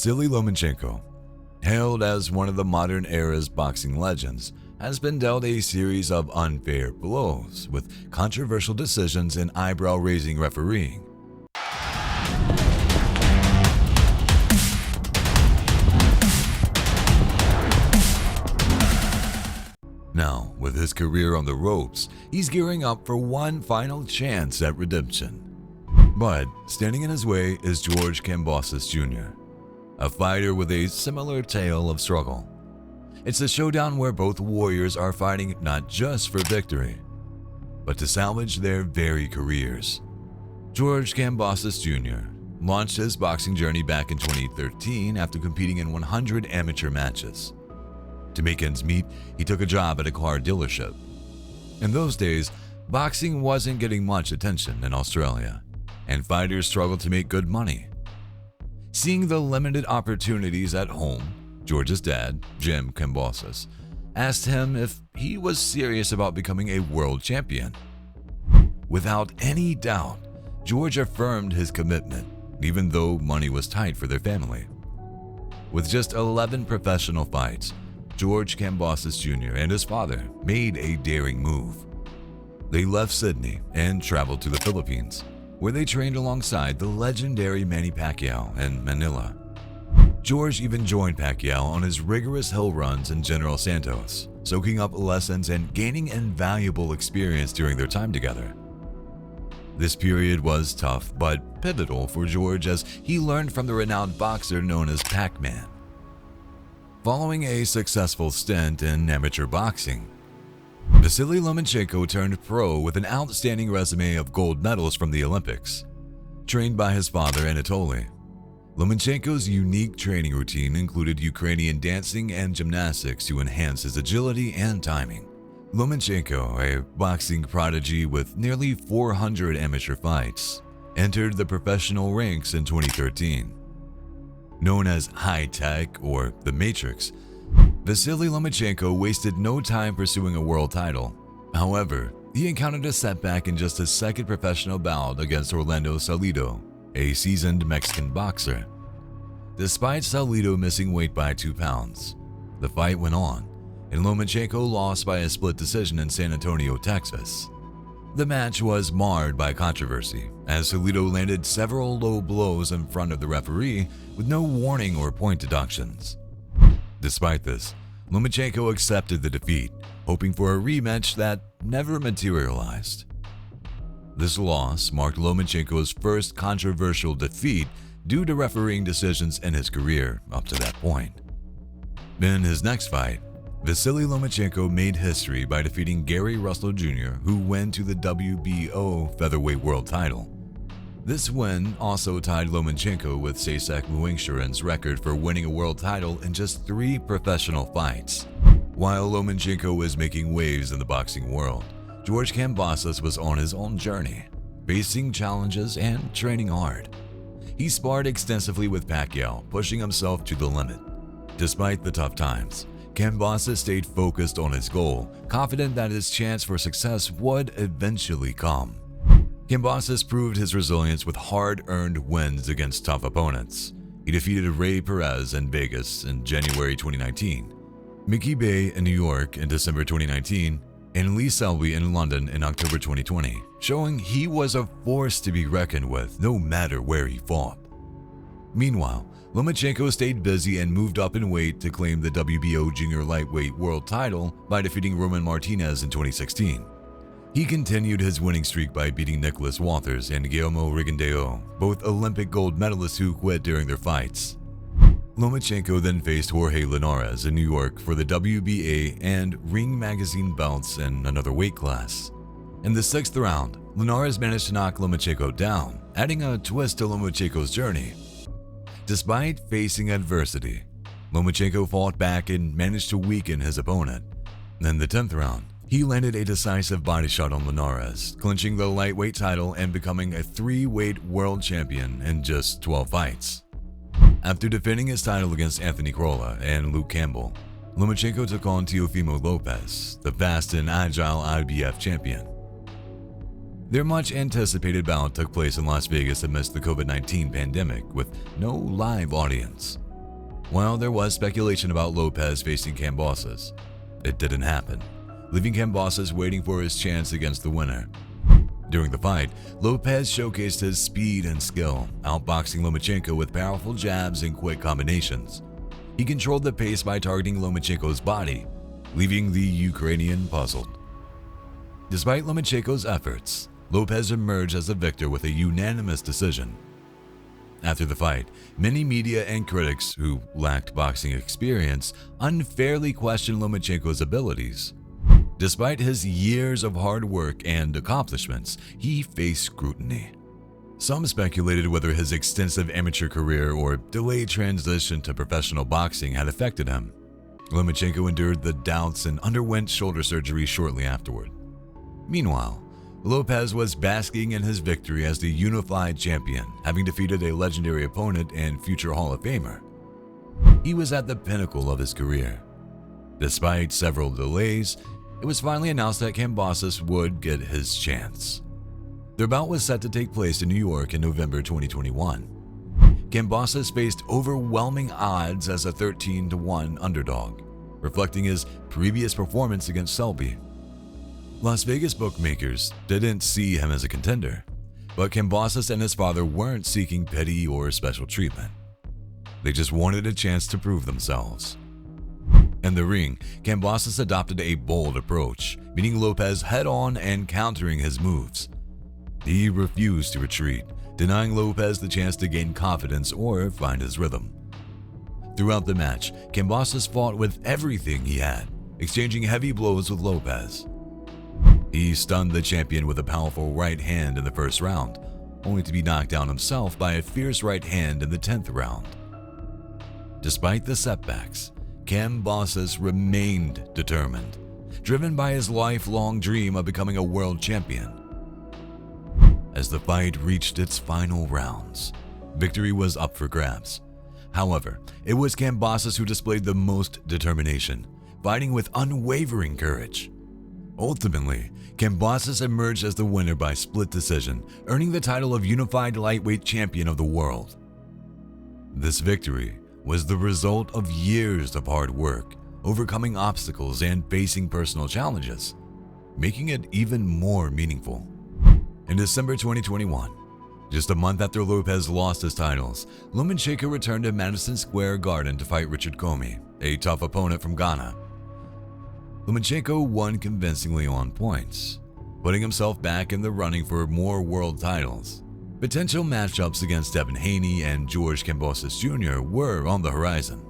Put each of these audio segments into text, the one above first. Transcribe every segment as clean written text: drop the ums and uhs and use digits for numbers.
Vasily Lomachenko, hailed as one of the modern era's boxing legends, has been dealt a series of unfair blows with controversial decisions and eyebrow-raising refereeing. Now, with his career on the ropes, he's gearing up for one final chance at redemption. But standing in his way is George Kambosos Jr., a fighter with a similar tale of struggle. It's a showdown where both warriors are fighting not just for victory, but to salvage their very careers. George Kambosos Jr. launched his boxing journey back in 2013 after competing in 100 amateur matches. To make ends meet, he took a job at a car dealership. In those days, boxing wasn't getting much attention in Australia, and fighters struggled to make good money. Seeing the limited opportunities at home, George's dad, Jim Kambosos, asked him if he was serious about becoming a world champion. Without any doubt, George affirmed his commitment, even though money was tight for their family. With just 11 professional fights, George Kambosos Jr. and his father made a daring move. They left Sydney and traveled to the Philippines, where they trained alongside the legendary Manny Pacquiao in Manila. George even joined Pacquiao on his rigorous hill runs in General Santos, soaking up lessons and gaining invaluable experience during their time together. This period was tough but pivotal for George as he learned from the renowned boxer known as Pac-Man. Following a successful stint in amateur boxing, Vasily Lomachenko turned pro with an outstanding resume of gold medals from the Olympics. Trained by his father Anatoly, Lomachenko's unique training routine included Ukrainian dancing and gymnastics to enhance his agility and timing. Lomachenko, a boxing prodigy with nearly 400 amateur fights, entered the professional ranks in 2013. Known as High Tech or The Matrix, Vasily Lomachenko wasted no time pursuing a world title. However, he encountered a setback in just his second professional bout against Orlando Salido, a seasoned Mexican boxer. Despite Salido missing weight by 2 pounds, the fight went on, and Lomachenko lost by a split decision in San Antonio, Texas. The match was marred by controversy, as Salido landed several low blows in front of the referee with no warning or point deductions. Despite this, Lomachenko accepted the defeat, hoping for a rematch that never materialized. This loss marked Lomachenko's first controversial defeat due to refereeing decisions in his career up to that point. In his next fight, Vasily Lomachenko made history by defeating Gary Russell Jr., who went to the WBO featherweight world title. This win also tied Lomachenko with Sasek Muengshuren's record for winning a world title in just 3 professional fights. While Lomachenko was making waves in the boxing world, George Kambosos was on his own journey, facing challenges and training hard. He sparred extensively with Pacquiao, pushing himself to the limit. Despite the tough times, Kambosos stayed focused on his goal, confident that his chance for success would eventually come. Kambosos proved his resilience with hard-earned wins against tough opponents. He defeated Ray Perez in Vegas in January 2019, Mickey Bay in New York in December 2019, and Lee Selby in London in October 2020, showing he was a force to be reckoned with no matter where he fought. Meanwhile, Lomachenko stayed busy and moved up in weight to claim the WBO junior lightweight world title by defeating Roman Martinez in 2016. He continued his winning streak by beating Nicholas Walters and Guillermo Rigondeaux, both Olympic gold medalists who quit during their fights. Lomachenko then faced Jorge Linares in New York for the WBA and Ring Magazine belts in another weight class. In the 6th round, Linares managed to knock Lomachenko down, adding a twist to Lomachenko's journey. Despite facing adversity, Lomachenko fought back and managed to weaken his opponent. In the 10th round, he landed a decisive body shot on Linares, clinching the lightweight title and becoming a 3-weight world champion in just 12 fights. After defending his title against Anthony Crolla and Luke Campbell, Lomachenko took on Teofimo Lopez, the fast and agile IBF champion. Their much-anticipated bout took place in Las Vegas amidst the COVID-19 pandemic with no live audience. While there was speculation about Lopez facing Kambosos, it didn't happen, leaving Kambosos waiting for his chance against the winner. During the fight, Lopez showcased his speed and skill, outboxing Lomachenko with powerful jabs and quick combinations. He controlled the pace by targeting Lomachenko's body, leaving the Ukrainian puzzled. Despite Lomachenko's efforts, Lopez emerged as the victor with a unanimous decision. After the fight, many media and critics who lacked boxing experience unfairly questioned Lomachenko's abilities. Despite his years of hard work and accomplishments, he faced scrutiny. Some speculated whether his extensive amateur career or delayed transition to professional boxing had affected him. Lomachenko endured the doubts and underwent shoulder surgery shortly afterward. Meanwhile, Lopez was basking in his victory as the unified champion, having defeated a legendary opponent and future Hall of Famer. He was at the pinnacle of his career. Despite several delays, it was finally announced that Kambosos would get his chance. Their bout was set to take place in New York in November 2021. Kambosos faced overwhelming odds as a 13-1 underdog, reflecting his previous performance against Selby. Las Vegas bookmakers didn't see him as a contender, but Kambosos and his father weren't seeking pity or special treatment. They just wanted a chance to prove themselves. In the ring, Kambosos adopted a bold approach, meeting Lopez head-on and countering his moves. He refused to retreat, denying Lopez the chance to gain confidence or find his rhythm. Throughout the match, Kambosos fought with everything he had, exchanging heavy blows with Lopez. He stunned the champion with a powerful right hand in the first round, only to be knocked down himself by a fierce right hand in the 10th round. Despite the setbacks, Kambosos remained determined, driven by his lifelong dream of becoming a world champion. As the fight reached its final rounds, victory was up for grabs. However, it was Kambosos who displayed the most determination, fighting with unwavering courage. Ultimately, Kambosos emerged as the winner by split decision, earning the title of Unified Lightweight Champion of the World. This victory was the result of years of hard work, overcoming obstacles and facing personal challenges, making it even more meaningful. In December 2021, just a month after Lopez lost his titles, Lomachenko returned to Madison Square Garden to fight Richard Comey, a tough opponent from Ghana. Lomachenko won convincingly on points, putting himself back in the running for more world titles. Potential matchups against Devin Haney and George Kambosos Jr. were on the horizon.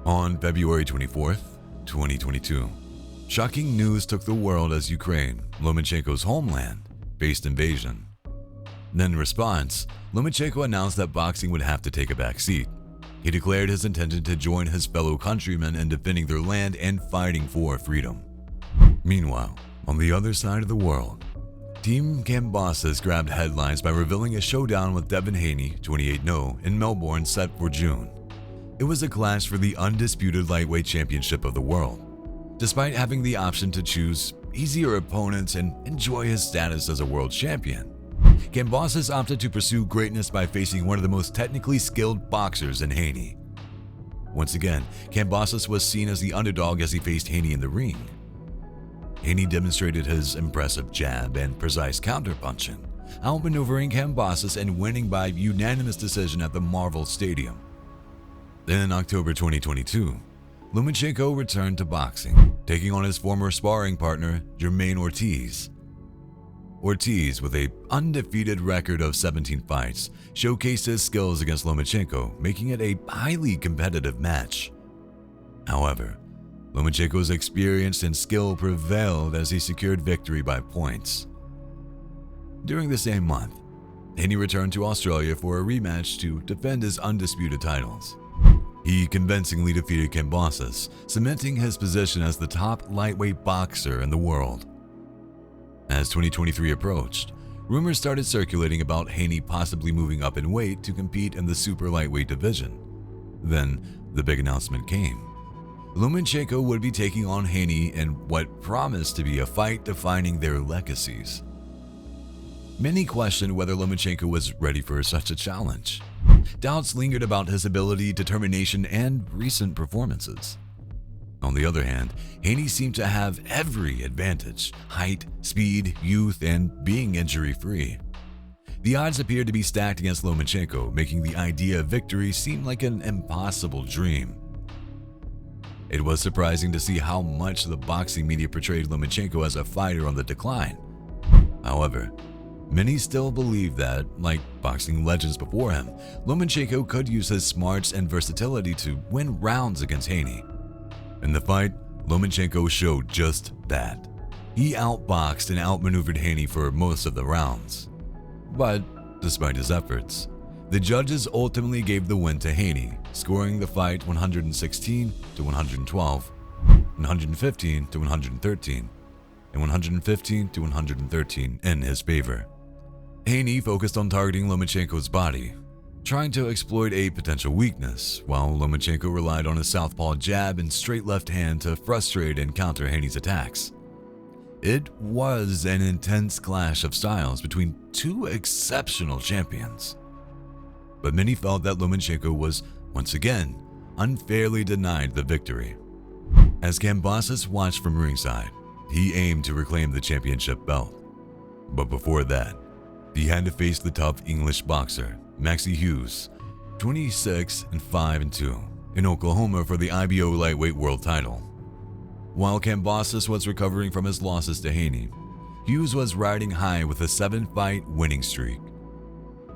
On February 24, 2022, shocking news took the world as Ukraine, Lomachenko's homeland, faced invasion. In response, Lomachenko announced that boxing would have to take a back seat. He declared his intention to join his fellow countrymen in defending their land and fighting for freedom. Meanwhile, on the other side of the world, Team Kambosos grabbed headlines by revealing a showdown with Devin Haney, 28-0, in Melbourne set for June. It was a clash for the undisputed lightweight championship of the world. Despite having the option to choose easier opponents and enjoy his status as a world champion, Kambosos opted to pursue greatness by facing one of the most technically skilled boxers in Haney. Once again, Kambosos was seen as the underdog as he faced Haney in the ring. Haney demonstrated his impressive jab and precise counterpunching, outmaneuvering Kambosos and winning by unanimous decision at the Marvel Stadium. Then in October 2022, Lomachenko returned to boxing, taking on his former sparring partner, Jermaine Ortiz. Ortiz, with an undefeated record of 17 fights, showcased his skills against Lomachenko, making it a highly competitive match. However, Lomachenko's experience and skill prevailed as he secured victory by points. During the same month, Haney returned to Australia for a rematch to defend his undisputed titles. He convincingly defeated Kambosos, cementing his position as the top lightweight boxer in the world. As 2023 approached, rumors started circulating about Haney possibly moving up in weight to compete in the super lightweight division. Then, the big announcement came. Lomachenko would be taking on Haney in what promised to be a fight defining their legacies. Many questioned whether Lomachenko was ready for such a challenge. doubts lingered about his ability, determination, and recent performances. On the other hand, Haney seemed to have every advantage: height, speed, youth, and being injury-free. The odds appeared to be stacked against Lomachenko, making the idea of victory seem like an impossible dream. It was surprising to see how much the boxing media portrayed Lomachenko as a fighter on the decline. However, many still believe that, like boxing legends before him, Lomachenko could use his smarts and versatility to win rounds against Haney. In the fight, Lomachenko showed just that. He outboxed and outmaneuvered Haney for most of the rounds. But despite his efforts, the judges ultimately gave the win to Haney, scoring the fight 116 to 112, 115 to 113, and 115 to 113 in his favor. Haney focused on targeting Lomachenko's body, trying to exploit a potential weakness, while Lomachenko relied on his southpaw jab and straight left hand to frustrate and counter Haney's attacks. It was an intense clash of styles between two exceptional champions. But many felt that Lomachenko was, once again, unfairly denied the victory. As Kambosos watched from ringside, he aimed to reclaim the championship belt. But before that, he had to face the tough English boxer, Maxie Hughes, 26-5-2, in Oklahoma for the IBO lightweight world title. While Kambosos was recovering from his losses to Haney, Hughes was riding high with a 7-fight winning streak.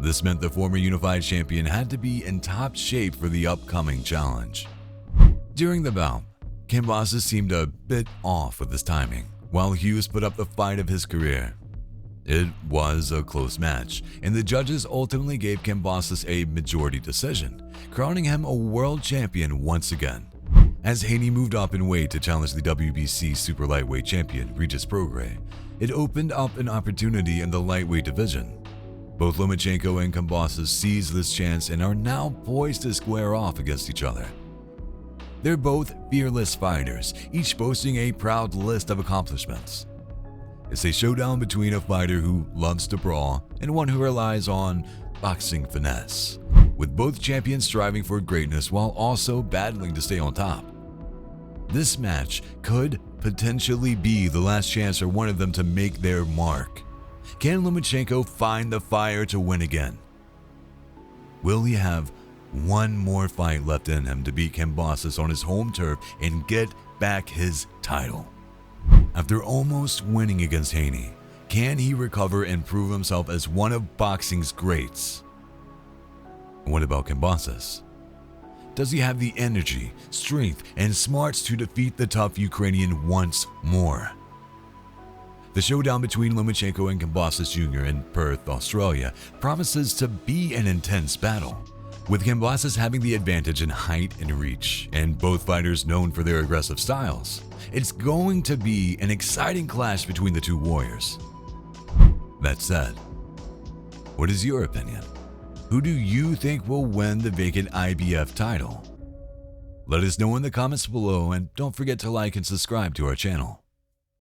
This meant the former unified champion had to be in top shape for the upcoming challenge. During the bout, Kambosos seemed a bit off with his timing, while Hughes put up the fight of his career. It was a close match, and the judges ultimately gave Kambosos a majority decision, crowning him a world champion once again. As Haney moved up in weight to challenge the WBC super lightweight champion, Regis Prograis, it opened up an opportunity in the lightweight division. Both Lomachenko and Kambosos seized this chance and are now poised to square off against each other. They're both fearless fighters, each boasting a proud list of accomplishments. It's a showdown between a fighter who loves to brawl and one who relies on boxing finesse, with both champions striving for greatness while also battling to stay on top. This match could potentially be the last chance for one of them to make their mark. Can Lomachenko find the fire to win again? Will he have one more fight left in him to beat Kambosos on his home turf and get back his title? After almost winning against Haney, can he recover and prove himself as one of boxing's greats? What about Kambosos? Does he have the energy, strength, and smarts to defeat the tough Ukrainian once more? The showdown between Lomachenko and Kambosos Jr. in Perth, Australia, promises to be an intense battle, with Kambosos having the advantage in height and reach, and both fighters known for their aggressive styles. It's going to be an exciting clash between the two warriors. That said, what is your opinion? Who do you think will win the vacant IBF title? Let us know in the comments below, and don't forget to like and subscribe to our channel.